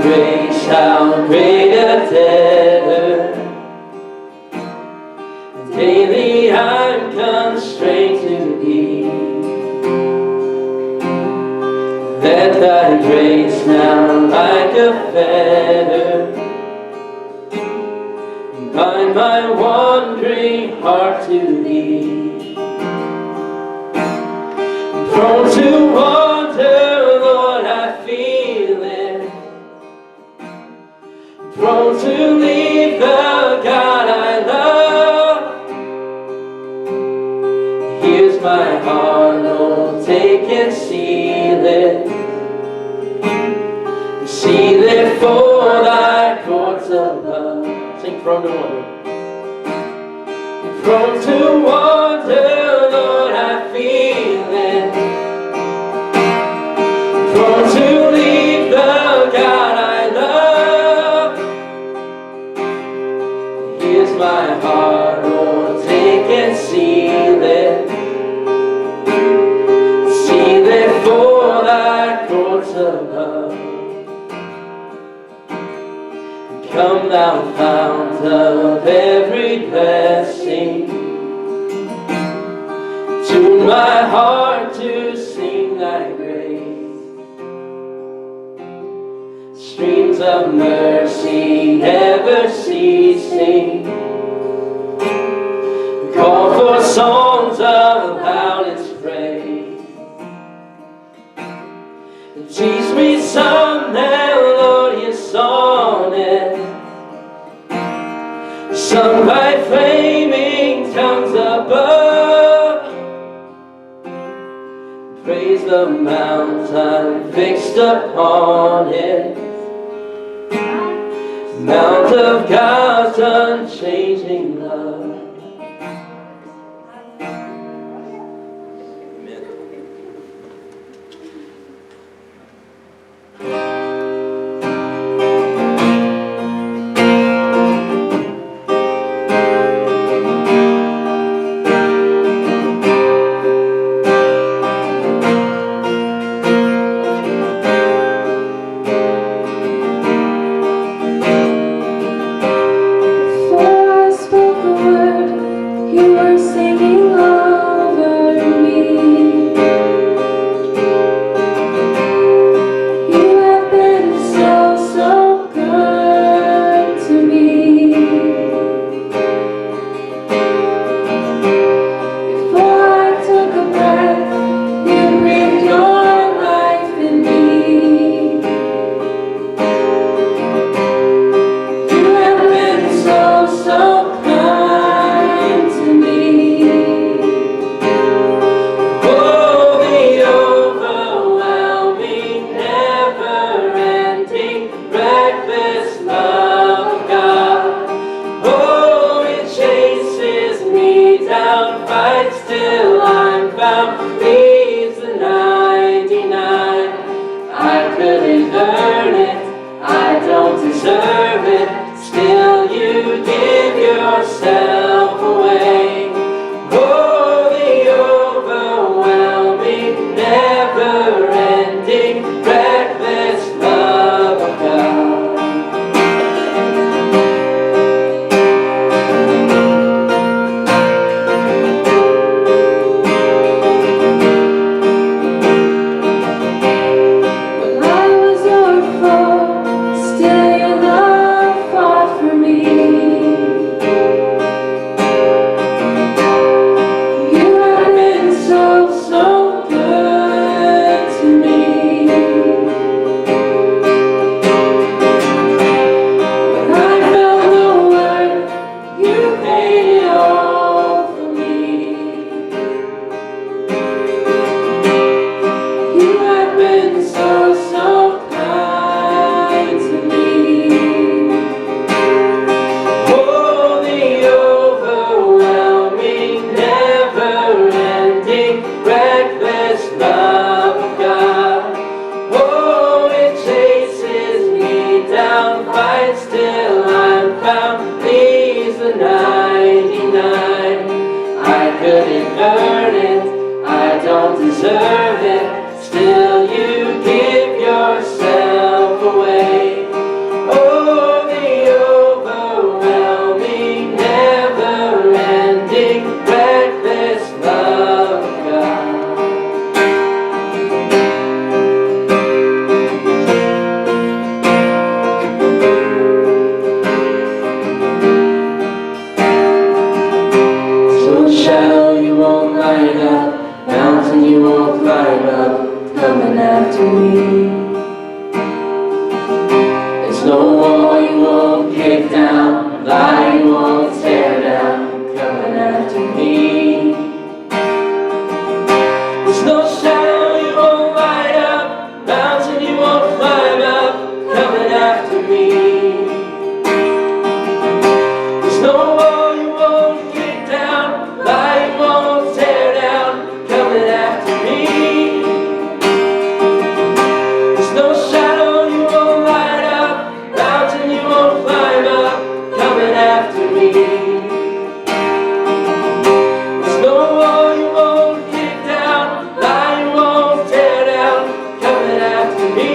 grace, how great a debtor. Daily I'm constrained to be. Let thy grace now like a fetter bind my wandering heart to thee. Prone to wander, Lord, I feel it. Prone to leave the God I love. Here's my heart, Lord, take and seal it. Seal it for thy courts above. Sing prone to wander. Prone to wander, Lord, I feel it. Prone to leave the God I love. Here's my heart, Lord, take and seal it. Seal it for thy courts above. Come thou fount of every blessing, tune my heart to sing thy grace. Streams of mercy never ceasing, call for songs of loudest praise. Teach me some melodious sonnet, sung by flaming tongues above. Praise the mount I'm fixed upon it, mount of God's unchanging love. Deserve it, still you give yourself away. mountain you won't climb up, coming after me. There's no wall you won't kick down, lie you won't tear down, coming after me. There's no shadow you won't light up, mountain you won't climb up, coming after me. There's no wall you won't kick down, lie you won't tear down, coming after me. There's no shadow you won't light up, mountain you won't climb up, coming after me. There's no wall you won't kick down, lie you won't tear down, coming after me.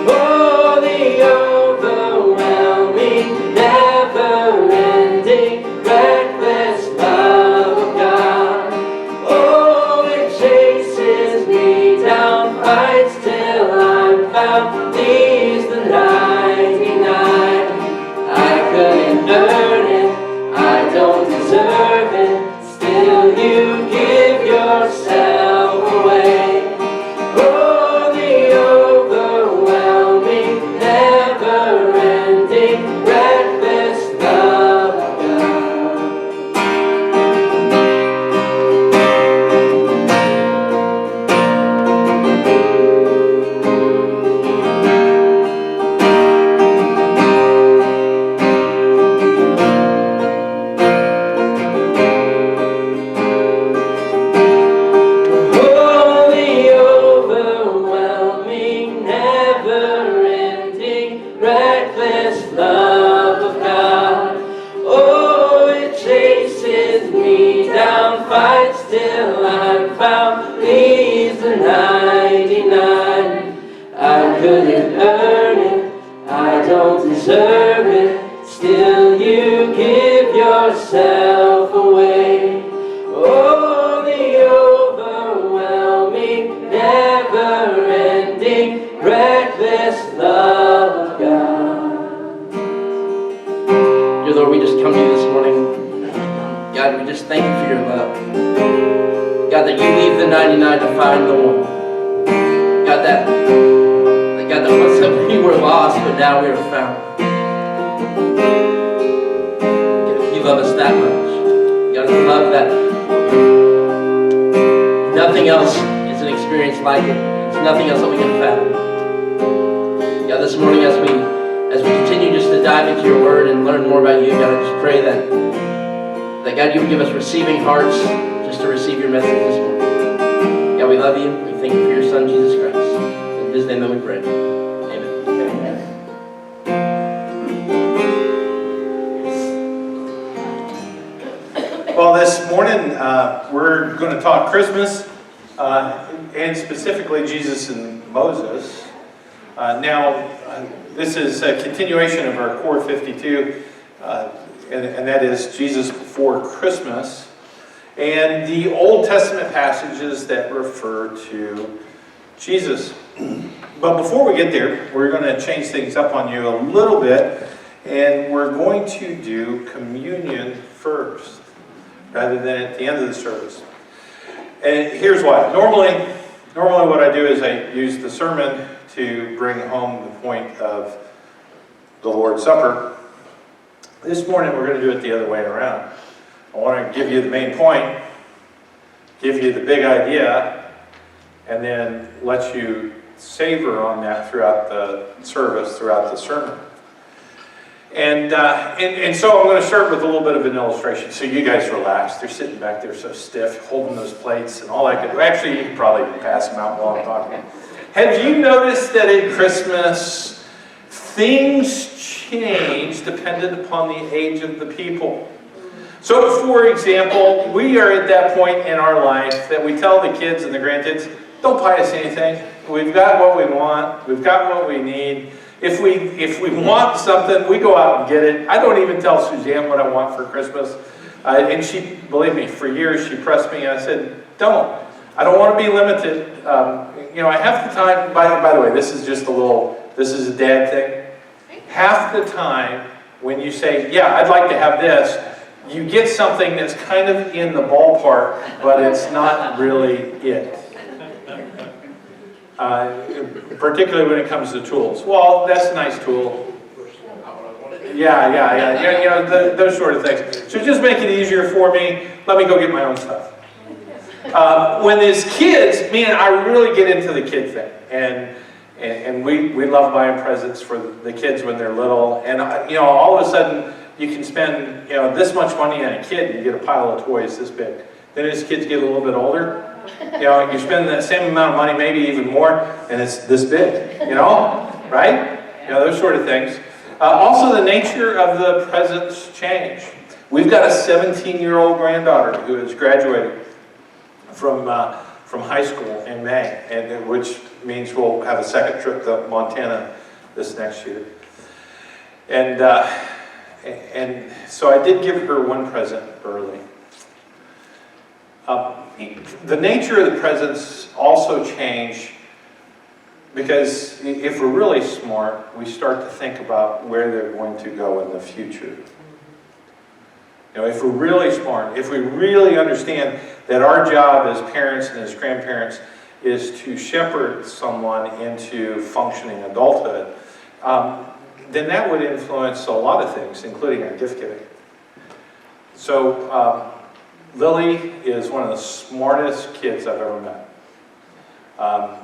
Oh, the overwhelming, never-ending, reckless love of God. Oh, it chases me down, fights till I'm found, leaves the 99. I couldn't earn it, I don't deserve it, still you give yourself away. Oh, the overwhelming, never-ending, reckless love of God. Oh, the overwhelming, never-ending, reckless love of God. Oh, it chases me down, fights till I'm found, leaves the 99. I couldn't earn it, I don't deserve it, still you give yourself away. Oh, the overwhelming, never-ending, reckless love of God. Dear Lord, we just come to you this morning. God, we just thank you for your love. God, that you leave the 99 to find the one. God, that once we were lost, but now we are found. God, you love us that much. God, we love that. Nothing else is an experience like it. It's nothing else that we can fathom. God, this morning as we continue just to dive into your word and learn more about you, God, I just pray that God, you would give us receiving hearts just to receive your message this morning. God, we love you. We thank you for your son, Jesus Christ. In his name that we pray. Amen. Well, this morning we're going to talk Christmas and specifically Jesus and Moses. This is a continuation of our Core52, and that is Jesus before Christmas, and the Old Testament passages that refer to Jesus. But before we get there, we're going to change things up on you a little bit, and we're going to do communion first, rather than at the end of the service. And here's why. Normally what I do is I use the sermon to bring home the point of the Lord's Supper. This morning we're going to do it the other way around. I want to give you the main point, give you the big idea, and then let you savor on that throughout the service, throughout the sermon. And so I'm going to start with a little bit of an illustration. So you guys relax. They're sitting back there so stiff, holding those plates and all that good. Actually, you can probably pass them out while I'm talking. Have you noticed that at Christmas, things change dependent upon the age of the people? So, for example, we are at that point in our life that we tell the kids and the grandkids, don't buy us anything. We've got what we want. We've got what we need. If we want something, we go out and get it. I don't even tell Suzanne what I want for Christmas. And she, believe me, for years she pressed me and I said, don't. I don't want to be limited. Half the time, by the way, this is a dad thing. Half the time when you say, yeah, I'd like to have this, you get something that's kind of in the ballpark, but it's not really it. Particularly when it comes to tools. Well, that's a nice tool. Yeah. Those sort of things. So just make it easier for me. Let me go get my own stuff. When there's kids, man, I really get into the kid thing. And we love buying presents for the kids when they're little. And, all of a sudden, you can spend, this much money on a kid and you get a pile of toys this big. Then as kids get a little bit older, you spend that same amount of money, maybe even more, and it's this big, right? Those sort of things. Also, the nature of the presents change. We've got a 17-year-old granddaughter who is graduating from high school in May, and which means we'll have a second trip to Montana this next year. And so I did give her one present early. The nature of the presents also change because if we're really smart, we start to think about where they're going to go in the future. If we're really smart, if we really understand that our job as parents and as grandparents is to shepherd someone into functioning adulthood, then that would influence a lot of things, including our gift giving. So Lily is one of the smartest kids I've ever met.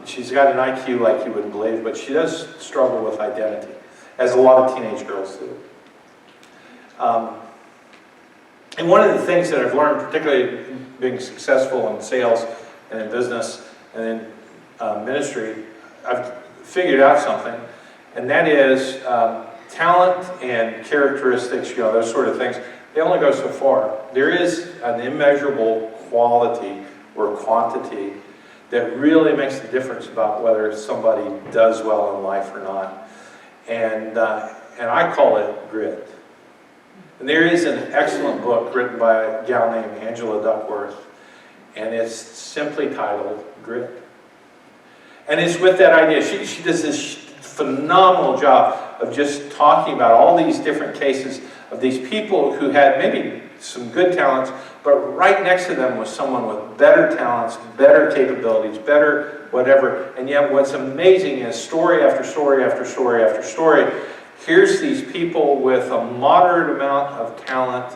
She's got an IQ like you wouldn't believe, but she does struggle with identity, as a lot of teenage girls do. And one of the things that I've learned, particularly being successful in sales and in business and in ministry, I've figured out something, and that is talent and characteristics, those sort of things, they only go so far. There is an immeasurable quality or quantity that really makes the difference about whether somebody does well in life or not. And I call it grit. And there is an excellent book written by a gal named Angela Duckworth, and it's simply titled Grit. And it's with that idea. She does this phenomenal job of just talking about all these different cases of these people who had maybe some good talents, but right next to them was someone with better talents, better capabilities, better whatever. And yet what's amazing is story after story after story after story, here's these people with a moderate amount of talent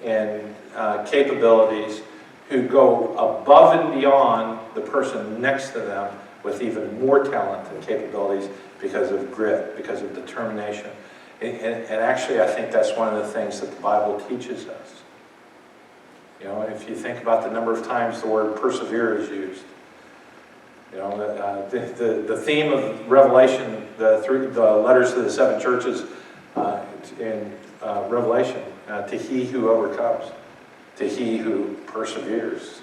and capabilities who go above and beyond the person next to them with even more talent and capabilities because of grit, because of determination. And actually, I think that's one of the things that the Bible teaches us. If you think about the number of times the word persevere is used, the theme of Revelation, through the letters to the seven churches in Revelation, to he who overcomes, to he who perseveres,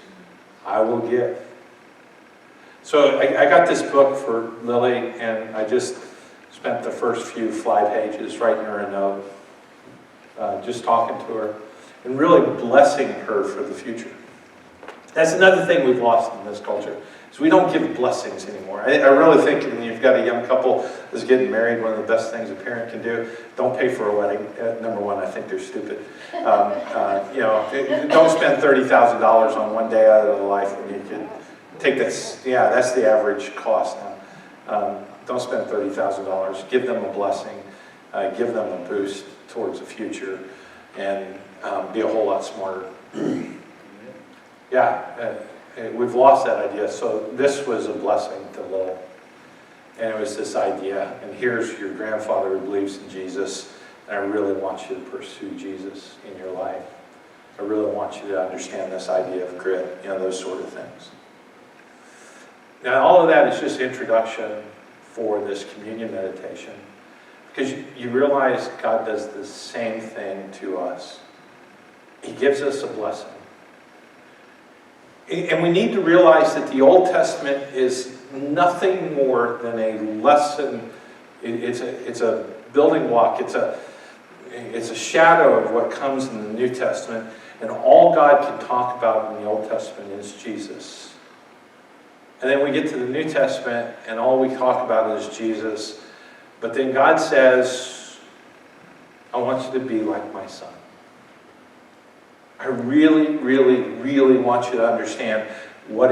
I will give. So I got this book for Lily, and I just spent the first few fly pages writing her a note, just talking to her, and really blessing her for the future. That's another thing we've lost in this culture, is we don't give blessings anymore. I really think when you've got a young couple that's getting married, one of the best things a parent can do, don't pay for a wedding. Number one, I think they're stupid. Don't spend $30,000 on one day out of their life when you can take this. Yeah, that's the average cost now. Don't spend $30,000. Give them a blessing. Give them a boost towards the future, and be a whole lot smarter. We've lost that idea. So this was a blessing to Lil. And it was this idea, and here's your grandfather who believes in Jesus, and I really want you to pursue Jesus in your life. I really want you to understand this idea of grit, those sort of things. Now, all of that is just introduction for this communion meditation, because you realize God does the same thing to us. He gives us a blessing. And we need to realize that the Old Testament is nothing more than a lesson. It's a building block. It's a shadow of what comes in the New Testament. And all God can talk about in the Old Testament is Jesus. And then we get to the New Testament, and all we talk about is Jesus. But then God says, I want you to be like my son. I really, really, really want you to understand what it